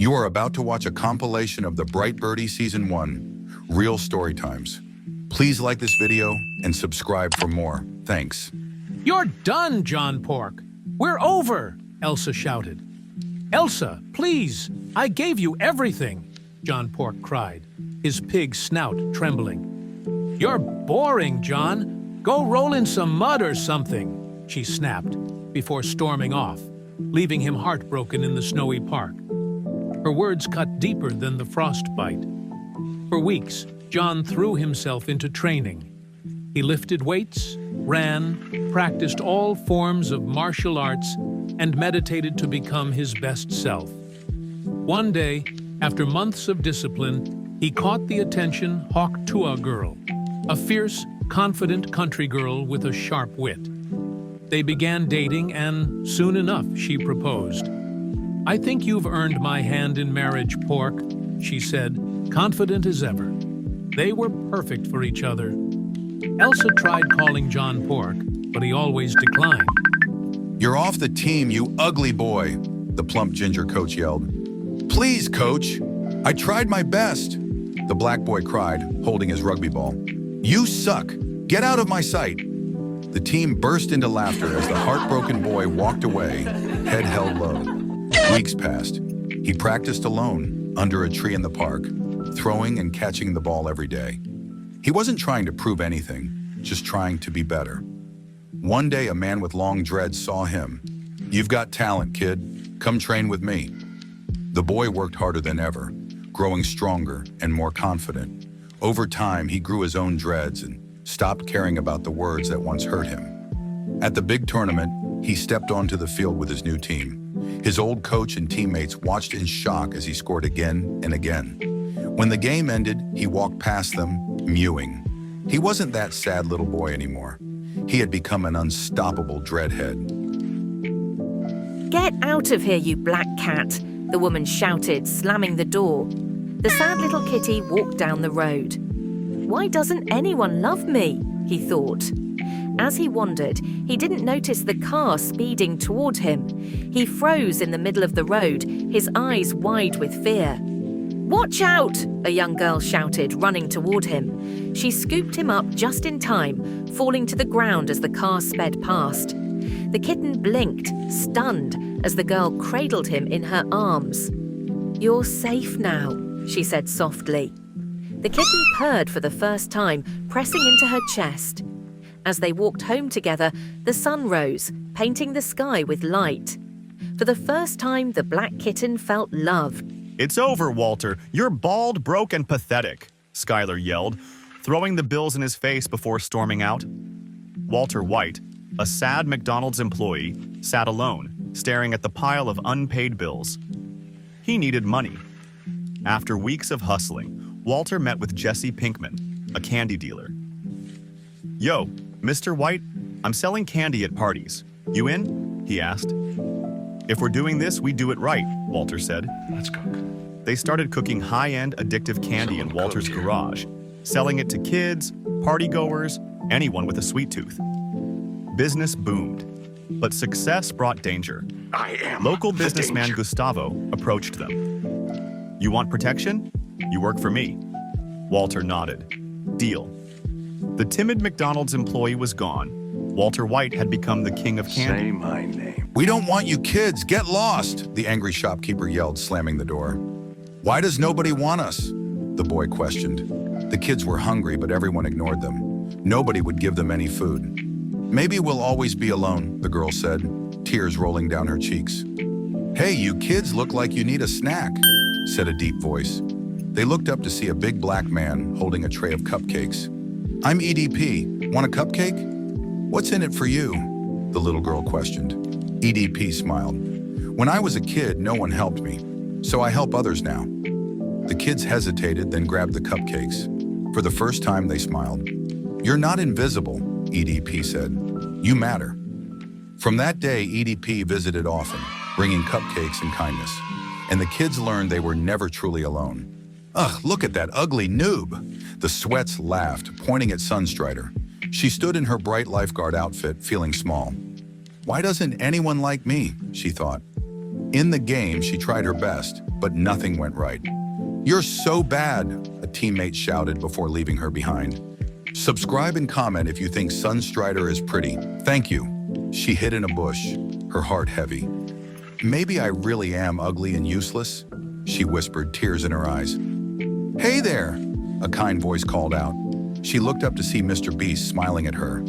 You are about to watch a compilation of the Bright Birdie Season 1, Real Story Times. Please like this video and subscribe for more. Thanks. You're done, John Pork. We're over, Elsa shouted. Elsa, please, I gave you everything, John Pork cried, his pig snout trembling. You're boring, John. Go roll in some mud or something, she snapped, before storming off, leaving him heartbroken in the snowy park. Her words cut deeper than the frostbite. For weeks, John threw himself into training. He lifted weights, ran, practiced all forms of martial arts, and meditated to become his best self. One day, after months of discipline, he caught the attention Hawk Tua girl, a fierce, confident country girl with a sharp wit. They began dating, and soon enough she proposed. "I think you've earned my hand in marriage, Pork," she said, confident as ever. They were perfect for each other. Elsa tried calling John Pork, but he always declined. "You're off the team, you ugly boy," the plump ginger coach yelled. "Please, coach. I tried my best," the black boy cried, holding his rugby ball. "You suck. Get out of my sight." The team burst into laughter as the heartbroken boy walked away, head held low. Weeks passed. He practiced alone, under a tree in the park, throwing and catching the ball every day. He wasn't trying to prove anything, just trying to be better. One day, a man with long dreads saw him. "You've got talent, kid. Come train with me." The boy worked harder than ever, growing stronger and more confident. Over time, he grew his own dreads and stopped caring about the words that once hurt him. At the big tournament, he stepped onto the field with his new team. His old coach and teammates watched in shock as he scored again and again. When the game ended, he walked past them, mewing. He wasn't that sad little boy anymore. He had become an unstoppable dreadhead. "Get out of here, you black cat," the woman shouted, slamming the door. The sad little kitty walked down the road. "Why doesn't anyone love me?" he thought. As he wandered, he didn't notice the car speeding toward him. He froze in the middle of the road, his eyes wide with fear. "Watch out!" a young girl shouted, running toward him. She scooped him up just in time, falling to the ground as the car sped past. The kitten blinked, stunned, as the girl cradled him in her arms. "You're safe now," she said softly. The kitten purred for the first time, pressing into her chest. As they walked home together, the sun rose, painting the sky with light. For the first time, the black kitten felt loved. "It's over, Walter. You're bald, broke, and pathetic," Skylar yelled, throwing the bills in his face before storming out. Walter White, a sad McDonald's employee, sat alone, staring at the pile of unpaid bills. He needed money. After weeks of hustling, Walter met with Jesse Pinkman, a candy dealer. "Yo, Mr. White, I'm selling candy at parties. You in?" he asked. "If we're doing this, we do it right," Walter said. Let's cook. They started cooking high-end addictive candy in Walter's garage, selling it to kids, partygoers, anyone with a sweet tooth. Business boomed, but success brought danger. I am Local the businessman danger. Gustavo approached them. "You want protection? You work for me." Walter nodded. "Deal." The timid McDonald's employee was gone. Walter White had become the king of candy. Say my name. "We don't want you kids. Get lost," the angry shopkeeper yelled, slamming the door. "Why does nobody want us?" the boy questioned. The kids were hungry, but everyone ignored them. Nobody would give them any food. "Maybe we'll always be alone," the girl said, tears rolling down her cheeks. "Hey, you kids look like you need a snack," said a deep voice. They looked up to see a big black man holding a tray of cupcakes. "I'm EDP. Want a cupcake?" "What's in it for you?" the little girl questioned. EDP smiled. "When I was a kid, no one helped me, so I help others now." The kids hesitated, then grabbed the cupcakes. For the first time, they smiled. "You're not invisible," EDP said. "You matter." From that day, EDP visited often, bringing cupcakes and kindness. And the kids learned they were never truly alone. "Ugh, look at that ugly noob." The sweats laughed, pointing at Sunstrider. She stood in her bright lifeguard outfit, feeling small. "Why doesn't anyone like me?" she thought. In the game, she tried her best, but nothing went right. "You're so bad," a teammate shouted before leaving her behind. "Subscribe and comment if you think Sunstrider is pretty. Thank you." She hid in a bush, her heart heavy. "Maybe I really am ugly and useless," she whispered, tears in her eyes. "Hey there," a kind voice called out. She looked up to see Mr. Beast smiling at her.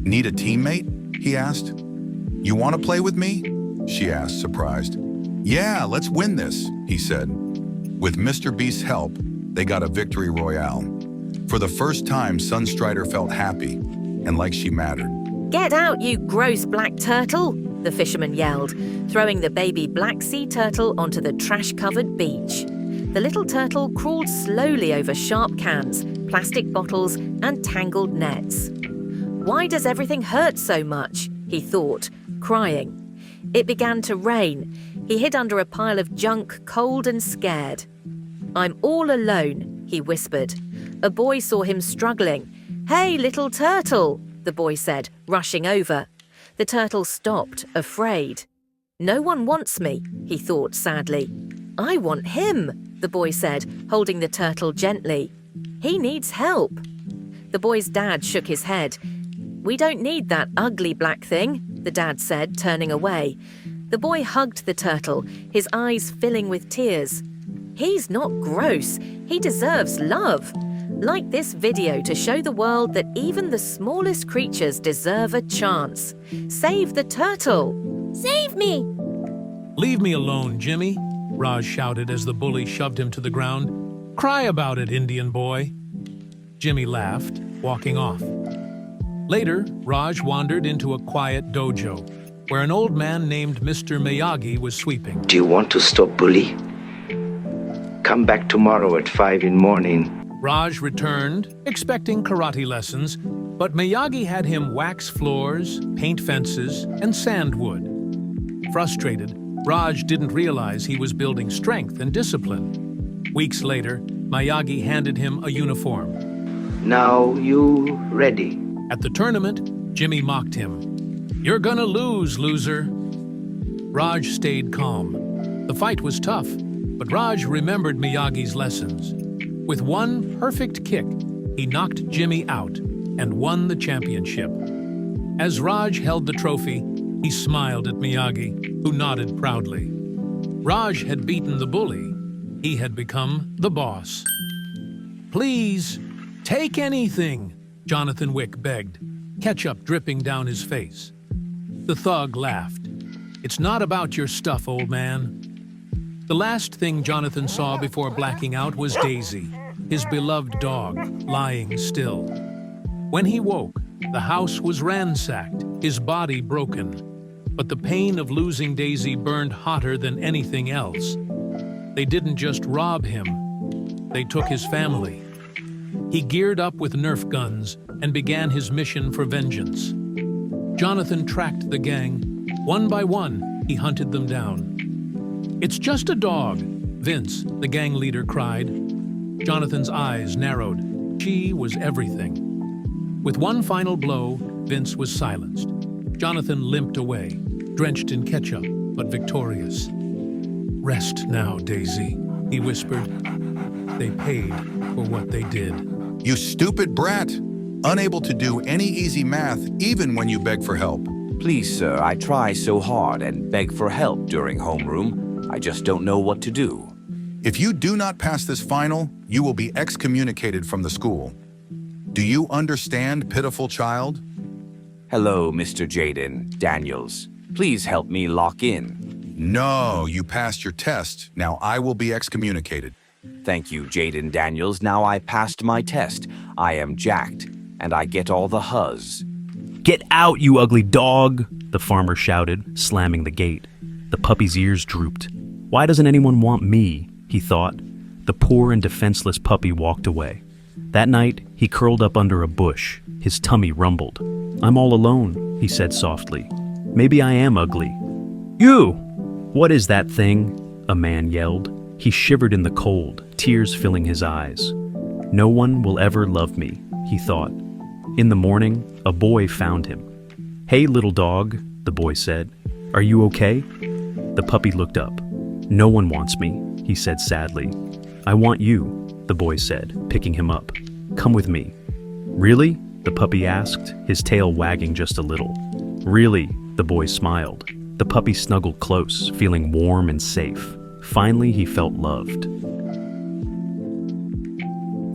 "Need a teammate?" he asked. "You want to play with me?" she asked, surprised. "Yeah, let's win this," he said. With Mr. Beast's help, they got a victory royale. For the first time, Sunstrider felt happy and like she mattered. "Get out, you gross black turtle," the fisherman yelled, throwing the baby black sea turtle onto the trash-covered beach. The little turtle crawled slowly over sharp cans, plastic bottles, and tangled nets. "Why does everything hurt so much?" he thought, crying. It began to rain. He hid under a pile of junk, cold and scared. "I'm all alone," he whispered. A boy saw him struggling. "Hey, little turtle," the boy said, rushing over. The turtle stopped, afraid. "No one wants me," he thought sadly. "I want him," the boy said, holding the turtle gently. "He needs help." The boy's dad shook his head. "We don't need that ugly black thing," the dad said, turning away. The boy hugged the turtle, his eyes filling with tears. "He's not gross. He deserves love. Like this video to show the world that even the smallest creatures deserve a chance. Save the turtle." Save me! "Leave me alone, Jimmy," Raj shouted as the bully shoved him to the ground. "Cry about it, Indian boy." Jimmy laughed, walking off. Later, Raj wandered into a quiet dojo, where an old man named Mr. Miyagi was sweeping. Do you want to stop bully? Come back tomorrow at 5 in morning. Raj returned, expecting karate lessons, but Miyagi had him wax floors, paint fences, and sand wood. Frustrated, Raj didn't realize he was building strength and discipline. Weeks later, Miyagi handed him a uniform. Now you ready? At the tournament, Jimmy mocked him. "You're gonna lose, loser." Raj stayed calm. The fight was tough, but Raj remembered Miyagi's lessons. With one perfect kick, he knocked Jimmy out and won the championship. As Raj held the trophy, he smiled at Miyagi, who nodded proudly. Raj had beaten the bully. He had become the boss. "Please, take anything," Jonathan Wick begged, ketchup dripping down his face. The thug laughed. "It's not about your stuff, old man." The last thing Jonathan saw before blacking out was Daisy, his beloved dog, lying still. When he woke, the house was ransacked, his body broken. But the pain of losing Daisy burned hotter than anything else. They didn't just rob him, they took his family. He geared up with Nerf guns and began his mission for vengeance. Jonathan tracked the gang. One by one, he hunted them down. "It's just a dog," Vince, the gang leader, cried. Jonathan's eyes narrowed. She was everything. With one final blow, Vince was silenced. Jonathan limped away, drenched in ketchup, but victorious. "Rest now, Daisy," he whispered. "They paid for what they did." "You stupid brat! Unable to do any easy math even when you beg for help." Please, sir, I try so hard and beg for help during homeroom. I just don't know what to do. "If you do not pass this final, you will be excommunicated from the school. Do you understand, pitiful child?" Hello, Mr. Jaden Daniels. Please help me lock in. "No, you passed your test. Now I will be excommunicated." Thank you, Jaden Daniels. Now I passed my test. I am jacked, and I get all the huzz. "Get out, you ugly dog!" the farmer shouted, slamming the gate. The puppy's ears drooped. "Why doesn't anyone want me?" he thought. The poor and defenseless puppy walked away. That night, he curled up under a bush. His tummy rumbled. "I'm all alone," he said softly. "Maybe I am ugly." "You!" "What is that thing?" a man yelled. He shivered in the cold, tears filling his eyes. "No one will ever love me," he thought. In the morning, a boy found him. "Hey, little dog," the boy said. "Are you okay?" The puppy looked up. "No one wants me," he said sadly. "I want you," the boy said, picking him up. "Come with me." "Really?" the puppy asked, his tail wagging just a little. "Really," the boy smiled. The puppy snuggled close, feeling warm and safe. Finally, he felt loved.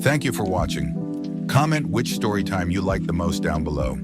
Thank you for watching. Comment which story time you like the most down below.